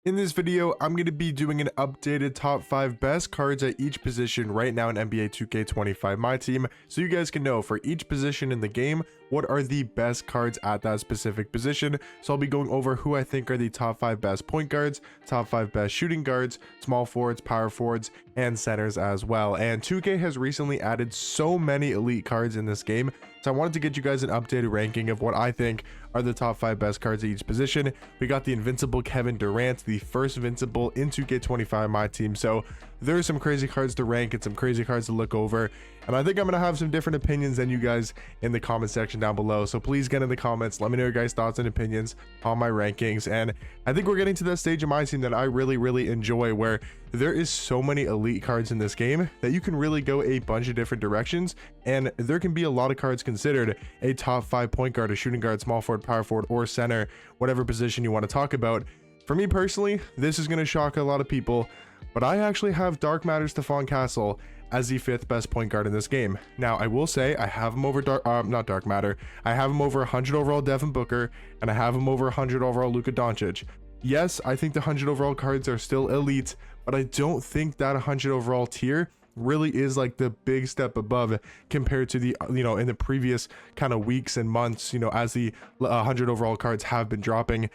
In this video, I'm going to be doing an updated top 5 best cards at each position right now in NBA 2K25 My Team, so you guys can know for each position in the game, what are the best cards at that specific position. So I'll be going over who I think are the top 5 best point guards, top 5 best shooting guards, small forwards, power forwards, and centers as well. And 2K has recently added so many elite cards in this game, so I wanted to get you guys an updated ranking of what I think are the top 5 best cards at each position. We got the invincible Kevin Durant, the first invincible in 2K25 My Team. So there's some crazy cards to rank and some crazy cards to look over. And I think I'm going to have some different opinions than you guys in the comment section down below. So please get in the comments. Let me know your guys' thoughts and opinions on my rankings. And I think we're getting to that stage of My Team that I really enjoy, where there is so many elite cards in this game that you can really go a bunch of different directions. And there can be a lot of cards considered a top 5 point guard, a shooting guard, small forward, power forward, or center, whatever position you want to talk about. For me personally, this is going to shock a lot of people, but I actually have Dark Matter Stephon Castle as the 5th best point guard in this game. Now, I will say I have him over not Dark Matter. I have him over 100 overall Devin Booker, and I have him over 100 overall Luka Doncic. Yes, I think the 100 overall cards are still elite, but I don't think that 100 overall tier really is like the big step above compared to the, in the previous kind of weeks and months, as the 100 overall cards have been dropping.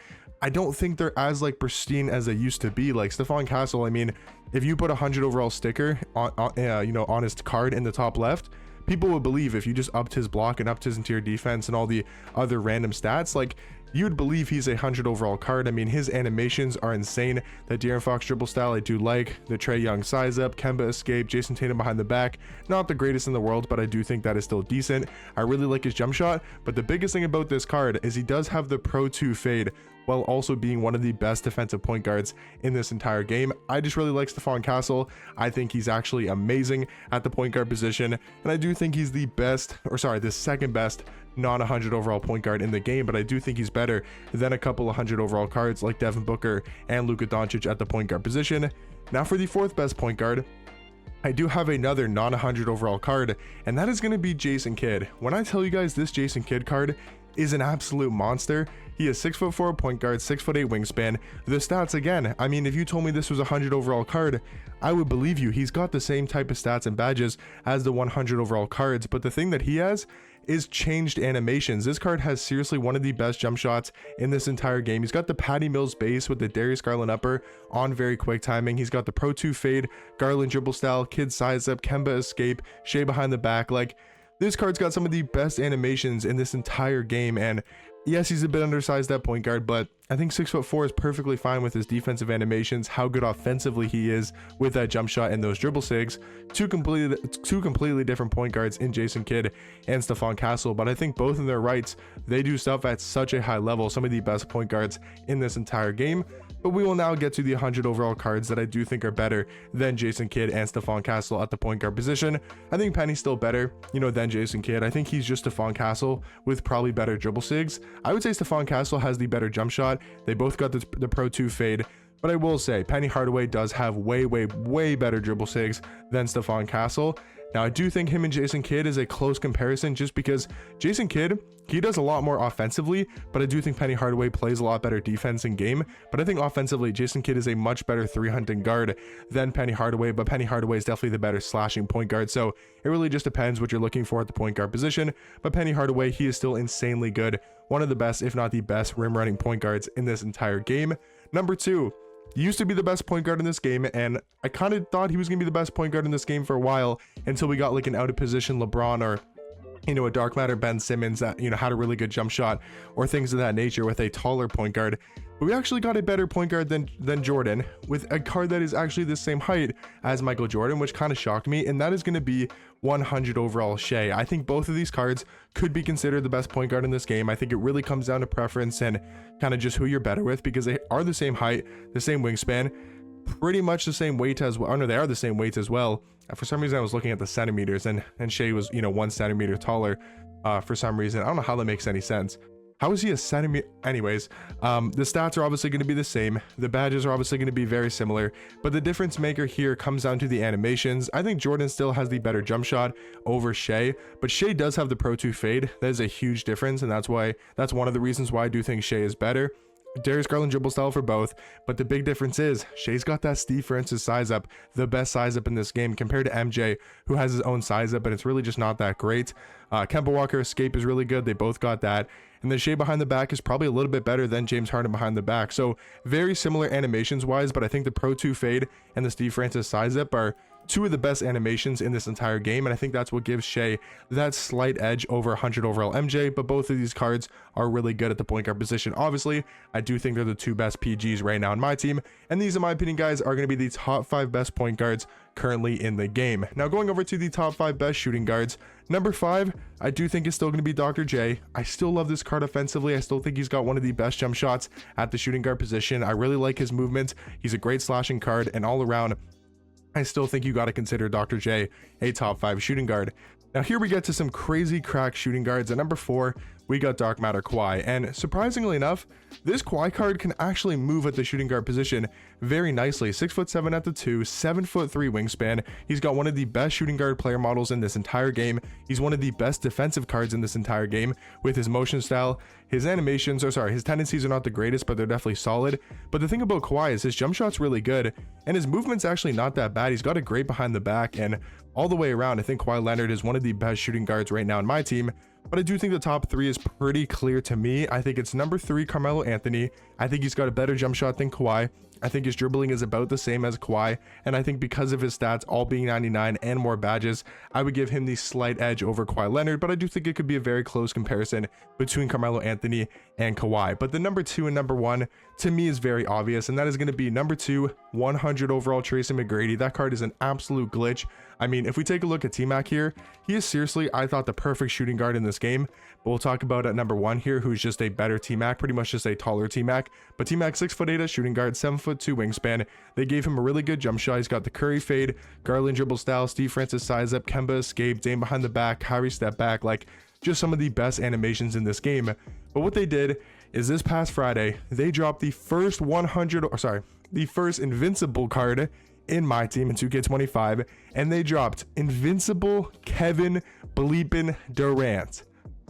I don't think they're as like pristine as they used to be. Like Stephon Castle, I mean, if you put a 100 overall sticker on his card in the top left, people would believe, if you just upped his block and upped his interior defense and all the other random stats, like you would believe he's a 100 overall card. I mean, his animations are insane. That De'Aaron Fox dribble style I do like. The Trae Young size up, Kemba escape, Jason Tatum behind the back. Not the greatest in the world, but I do think that is still decent. I really like his jump shot, but the biggest thing about this card is he does have the Pro 2 fade, while also being one of the best defensive point guards in this entire game. I just really like Stephon Castle. I think he's actually amazing at the point guard position, and I do think he's the second best non-100 overall point guard in the game, but I do think he's better than a couple of 100 overall cards like Devin Booker and Luka Doncic at the point guard position. Now for the 4th best point guard, I do have another non-100 overall card, and that is going to be Jason Kidd. When I tell you guys this Jason Kidd card is an absolute monster, he is 6'4" point guard, 6'8" wingspan. The stats again, I mean, if you told me this was a 100 overall card, I would believe you. He's got the same type of stats and badges as the 100 overall cards, but the thing that he has is changed animations. This card has seriously one of the best jump shots in this entire game. He's got the Patty Mills base with the Darius Garland upper on very quick timing. He's got the Pro 2 fade, Garland dribble style, Kid size up, Kemba escape, Shea behind the back. Like, this card's got some of the best animations in this entire game, and yes, he's a bit undersized at point guard, but I think 6'4" is perfectly fine with his defensive animations, how good offensively he is with that jump shot and those dribble sigs. Two completely different point guards in Jason Kidd and Stephon Castle, but I think both in their rights, they do stuff at such a high level, some of the best point guards in this entire game. But we will now get to the 100 overall cards that I do think are better than Jason Kidd and Stephon Castle at the point guard position. I think Penny's still better, than Jason Kidd. I think he's just Stephon Castle with probably better dribble sigs. I would say Stephon Castle has the better jump shot. They both got the Pro 2 fade. But I will say Penny Hardaway does have way better dribble sigs than Stephon Castle. Now, I do think him and Jason Kidd is a close comparison, just because Jason Kidd, he does a lot more offensively, but I do think Penny Hardaway plays a lot better defense in game. But I think offensively, Jason Kidd is a much better 3-hunting guard than Penny Hardaway, but Penny Hardaway is definitely the better slashing point guard. So it really just depends what you're looking for at the point guard position. But Penny Hardaway, he is still insanely good. One of the best, if not the best, rim running point guards in this entire game. Number 2. He used to be the best point guard in this game, and I kind of thought he was going to be the best point guard in this game for a while, until we got like an out of position LeBron, or a dark matter Ben Simmons that had a really good jump shot, or things of that nature with a taller point guard. But we actually got a better point guard than Jordan, with a card that is actually the same height as Michael Jordan, which kind of shocked me, and that is going to be 100 overall Shea. I think both of these cards could be considered the best point guard in this game. I think it really comes down to preference and kind of just who you're better with, because they are the same height, the same wingspan, pretty much the same weight as well. Oh no, they are the same weight as well. For some reason I was looking at the centimeters, and Shea was 1 centimeter taller for some reason. I don't know how that makes any sense. How is he a centimeter? Anyways, the stats are obviously going to be the same. The badges are obviously going to be very similar, but the difference maker here comes down to the animations. I think Jordan still has the better jump shot over Shea, but Shea does have the Pro 2 fade. That is a huge difference, and that's one of the reasons why I do think Shea is better. Darius Garland dribble style for both, but the big difference is Shai's got that Steve Francis size up, the best size up in this game compared to MJ, who has his own size up, and it's really just not that great. Kemba Walker escape is really good. They both got that. And then Shai behind the back is probably a little bit better than James Harden behind the back. So very similar animations wise, but I think the Pro 2 fade and the Steve Francis size up are two of the best animations in this entire game, and I think that's what gives Shai that slight edge over 100 overall MJ. But both of these cards are really good at the point guard position. Obviously, I do think they're the two best PGs right now in my team, and these, in my opinion, guys, are going to be the top 5 best point guards currently in the game. Now, going over to the top 5 best shooting guards, number 5, I do think is still going to be Dr. J. I still love this card offensively. I still think he's got one of the best jump shots at the shooting guard position. I really like his movement. He's a great slashing card, and all around, I still think you got to consider Dr. J a top 5 shooting guard. Now here we get to some crazy crack shooting guards. At number 4, we got Dark Matter Kawhi, and surprisingly enough, this Kawhi card can actually move at the shooting guard position very nicely. 6'7" at the 2, 7'3" wingspan. He's got one of the best shooting guard player models in this entire game. He's one of the best defensive cards in this entire game with his motion style. His animations, or sorry, his tendencies are not the greatest, but they're definitely solid. But the thing about Kawhi is his jump shot's really good, and his movement's actually not that bad. He's got a great behind the back, and all the way around, I think Kawhi Leonard is one of the best shooting guards right now in my team. But I do think the top 3 is pretty clear to me. I think it's number 3, Carmelo Anthony. I think he's got a better jump shot than Kawhi. I think his dribbling is about the same as Kawhi, and I think because of his stats all being 99 and more badges, I would give him the slight edge over Kawhi Leonard, but I do think it could be a very close comparison between Carmelo Anthony and Kawhi. But the number 2 and number 1 to me is very obvious, and that is going to be number 2, 100 overall Tracy McGrady. That card is an absolute glitch. I mean, if we take a look at T-Mac here, he is seriously, I thought, the perfect shooting guard in this game. But we'll talk about at number 1 here, who's just a better T-Mac, pretty much just a taller T-Mac. But T-Mac 6'8" as shooting guard, 7'2" wingspan. They gave him a really good jump shot. He's got the Curry fade, Garland dribble style, Steve Francis size up, Kemba escape, Dame behind the back, Kyrie step back, like just some of the best animations in this game. But what they did is this past Friday, they dropped the first the first invincible card in my team in 2K25, and they dropped Invincible Kevin Bleepin Durant.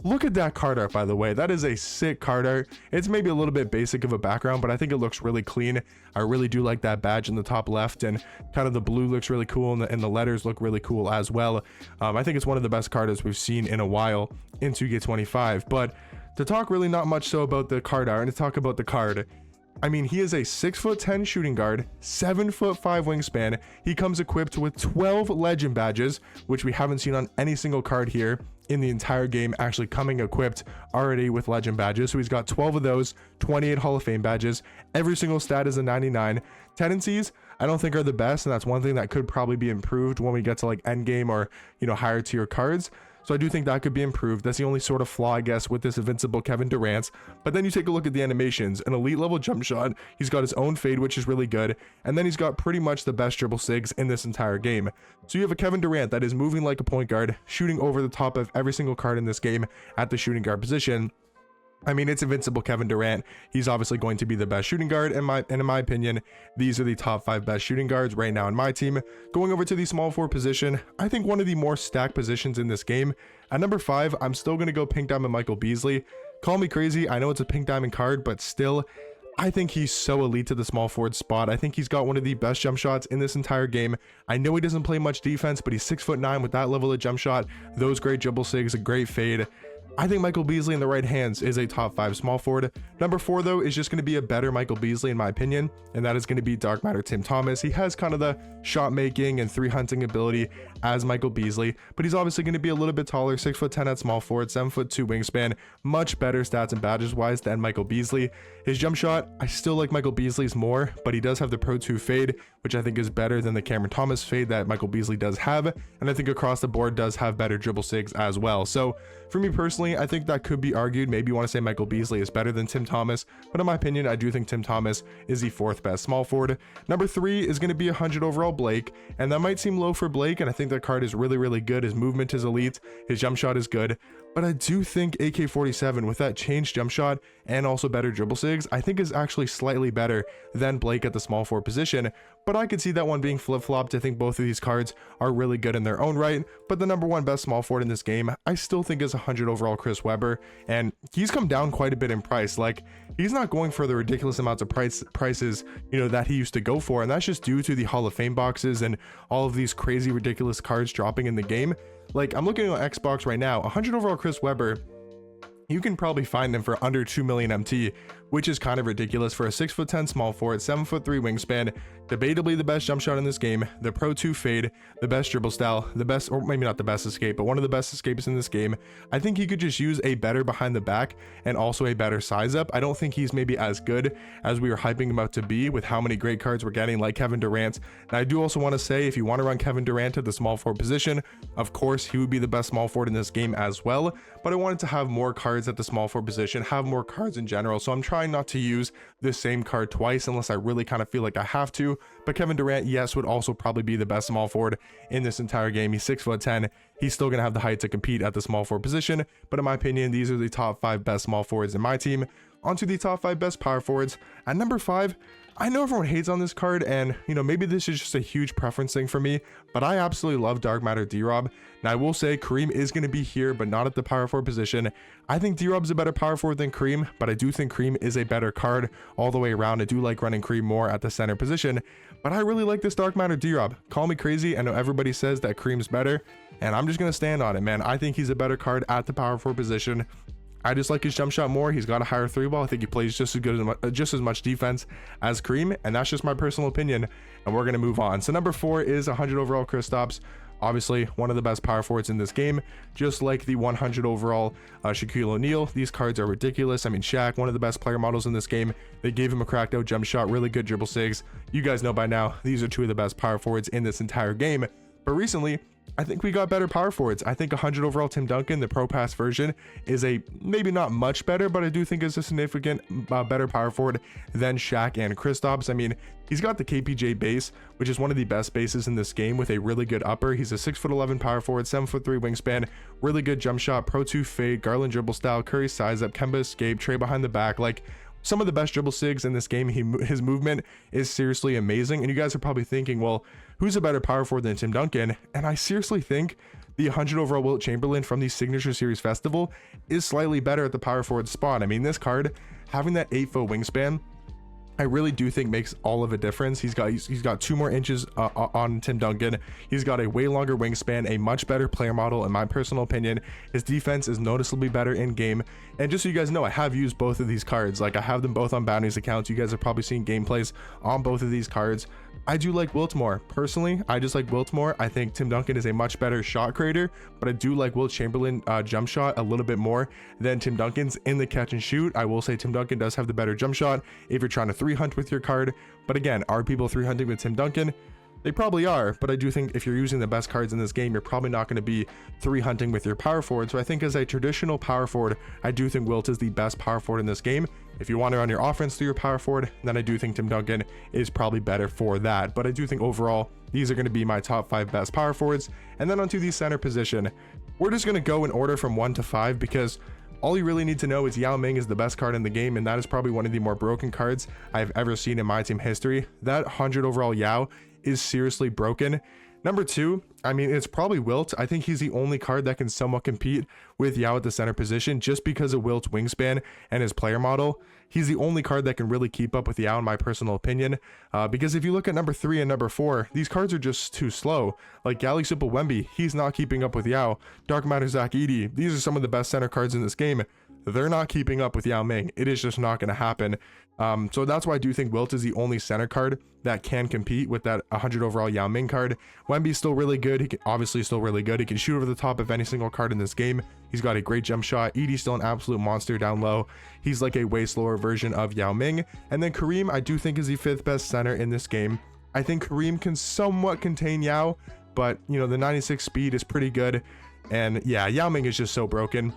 Look at that card art, by the way. That is a sick card art. It's maybe a little bit basic of a background, but I think it looks really clean. I really do like that badge in the top left, and kind of the blue looks really cool, and the letters look really cool as well. I think it's one of the best card arts we've seen in a while in 2K25. But to talk really not much so about the card art, and to talk about the card, I mean, he is a 6'10" shooting guard, 7'5" wingspan. He comes equipped with 12 legend badges, which we haven't seen on any single card here in the entire game, actually coming equipped already with legend badges. So he's got 12 of those, 28 Hall of Fame badges. Every single stat is a 99. Tendencies, I don't think are the best, and that's one thing that could probably be improved when we get to like end game or, you know, higher tier cards. So I do think that could be improved. That's the only sort of flaw, I guess, with this invincible Kevin Durant. But then you take a look at the animations. An elite level jump shot. He's got his own fade, which is really good. And then he's got pretty much the best dribble sigs in this entire game. So you have a Kevin Durant that is moving like a point guard, shooting over the top of every single card in this game at the shooting guard position. I mean, it's invincible Kevin Durant. He's obviously going to be the best shooting guard, and in my opinion, these are the top 5 best shooting guards right now in my team. Going over to the small forward position, I think one of the more stacked positions in this game. At number 5, I'm still going to go Pink Diamond Michael Beasley. Call me crazy, I know it's a Pink Diamond card, but still, I think he's so elite to the small forward spot. I think he's got one of the best jump shots in this entire game. I know he doesn't play much defense, but he's 6'9" with that level of jump shot, those great dribble sigs, a great fade. I think Michael Beasley in the right hands is a top 5 small forward. Number 4, though, is just going to be a better Michael Beasley, in my opinion, and that is going to be Dark Matter Tim Thomas. He has kind of the shot making and 3 hunting ability as Michael Beasley, but he's obviously going to be a little bit taller, 6'10" at small forward, 7'2" wingspan, much better stats and badges wise than Michael Beasley. His jump shot, I still like Michael Beasley's more, but he does have the Pro 2 fade, which I think is better than the Cameron Thomas fade that Michael Beasley does have, and I think across the board does have better dribble sigs as well. So for me personally, I think that could be argued. Maybe you want to say Michael Beasley is better than Tim Thomas, but in my opinion, I do think Tim Thomas is the 4th best small forward. Number 3 is going to be 100 overall Blake, and that might seem low for Blake, and I think that card is really, really good. His movement is elite, his jump shot is good, but I do think AK-47 with that changed jump shot and also better dribble sigs, I think is actually slightly better than Blake at the small forward position. But I could see that one being flip-flopped. I think both of these cards are really good in their own right, but the number one best small forward in this game, I still think is 100 overall Chris Webber, and he's come down quite a bit in price. Like, he's not going for the ridiculous amounts of prices, you know, that he used to go for, and that's just due to the Hall of Fame boxes and all of these crazy ridiculous cards dropping in the game. Like, I'm looking at Xbox right now, 100 overall Chris Webber, you can probably find them for under 2 million MT, which is kind of ridiculous for a 6'10" small forward, 7'3" wingspan, debatably the best jump shot in this game, the Pro 2 fade, the best dribble style, the best, or maybe not the best escape, but one of the best escapes in this game. I think he could just use a better behind the back and also a better size up. I don't think he's maybe as good as we were hyping him up to be with how many great cards we're getting, like Kevin Durant. And I do also want to say, if you want to run Kevin Durant at the small forward position, of course he would be the best small forward in this game as well, but I wanted to have more cards at the small forward position, have more cards in general, so I'm trying not to use the same card twice unless I really kind of feel like I have to. But Kevin Durant, yes, would also probably be the best small forward in this entire game. He's 6'10". He's still gonna have the height to compete at the small forward position, but in my opinion, these are the top 5 best small forwards in my team. Onto the top 5 best power forwards. At number 5, I know everyone hates on this card, and you know, maybe this is just a huge preference thing for me, but I absolutely love Dark Matter D-Rob. Now I will say Kareem is going to be here, but not at the power forward position. I think D-Rob's a better power forward than Kareem, but I do think Kareem is a better card all the way around. I do like running Kareem more at the center position, but I really like this Dark Matter D-Rob. Call me crazy, I know everybody says that Kareem's better, and I'm just going to stand on it, man. I think he's a better card at the power forward position. I just like his jump shot more. He's got a higher 3-ball. I think he plays just as much defense as Kareem, and that's just my personal opinion, and we're going to move on. So number 4 is 100 overall Kristaps. Obviously, one of the best power forwards in this game, just like the 100 overall Shaquille O'Neal. These cards are ridiculous. I mean, Shaq, one of the best player models in this game. They gave him a cracked out jump shot, really good dribble sigs. You guys know by now, these are 2 of the best power forwards in this entire game. But recently, I think we got better power forwards. I think 100 overall Tim Duncan, the Pro Pass version, is a maybe not much better, but I do think is a significant better power forward than Shaq and Kristaps. I mean, he's got the KPJ base, which is one of the best bases in this game with a really good upper. He's a 6'11" power forward, 7'3" wingspan, really good jump shot, Pro 2 fade, Garland dribble style, Curry size up, Kemba escape, Trey behind the back, like some of the best dribble sigs in this game. His movement is seriously amazing, and you guys are probably thinking, well, who's a better power forward than Tim Duncan? And I seriously think the 100 overall Wilt Chamberlain from the Signature Series Festival is slightly better at the power forward spot. I mean, this card, having that 8-foot wingspan, I really do think makes all of a difference. He's got 2 more inches on Tim Duncan. He's got a way longer wingspan, a much better player model in my personal opinion. His defense is noticeably better in game. And just so you guys know, I have used both of these cards. Like, I have them both on Bounties accounts. You guys have probably seen gameplays on both of these cards. I do like Wilt more. Personally, I just like Wilt more. I think Tim Duncan is a much better shot creator, but I do like Wilt Chamberlain jump shot a little bit more than Tim Duncan's in the catch and shoot. I will say Tim Duncan does have the better jump shot if you're trying to 3-hunt with your card. But again, are people 3-hunting with Tim Duncan? They probably are, but I do think if you're using the best cards in this game, you're probably not going to be 3-hunting with your power forward. So I think as a traditional power forward, I do think Wilt is the best power forward in this game. If you want to run your offense through your power forward, then I do think Tim Duncan is probably better for that. But I do think overall, these are going to be my top 5 best power forwards. And then onto the center position, we're just going to go in order from 1 to 5 because all you really need to know is Yao Ming is the best card in the game, and that is probably one of the more broken cards I've ever seen in my team history. That 100 overall Yao is seriously broken. Number 2, I mean, it's probably Wilt. I think he's the only card that can somewhat compete with Yao at the center position just because of Wilt's wingspan and his player model. He's the only card that can really keep up with Yao in my personal opinion. Because if you look at number 3 and number 4, these cards are just too slow. Like Gali Simple Wemby, he's not keeping up with Yao. Dark Matter Zach Edey, these are some of the best center cards in this game. They're not keeping up with Yao Ming. It is just not going to happen. So that's why I do think Wilt is the only center card that can compete with that 100 overall Yao Ming card. Wemby's still really good. He can obviously still really good. He can shoot over the top of any single card in this game. He's got a great jump shot. Edey's still an absolute monster down low. He's like a way slower version of Yao Ming. And then Kareem, I do think is the 5th best center in this game. I think Kareem can somewhat contain Yao, but you know, the 96 speed is pretty good. And yeah, Yao Ming is just so broken.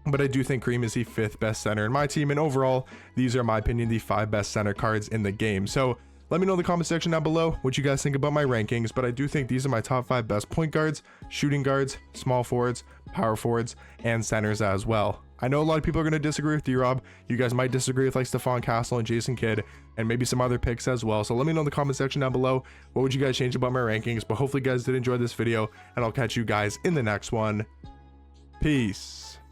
But I do think Kareem is the 5th best center in my team, and overall, these are, in my opinion, the 5 best center cards in the game. So Let me know in the comment section down below what you guys think about my rankings, but I do think these are my top 5 best point guards, shooting guards, small forwards, power forwards, and centers as well. I know a lot of people are going to disagree with D-Rob. You guys might disagree with like Stephon Castle and Jason Kidd and maybe some other picks as well. So let me know in the comment section down below what would you guys change about my rankings. But hopefully you guys did enjoy this video, and I'll catch you guys in the next one. Peace.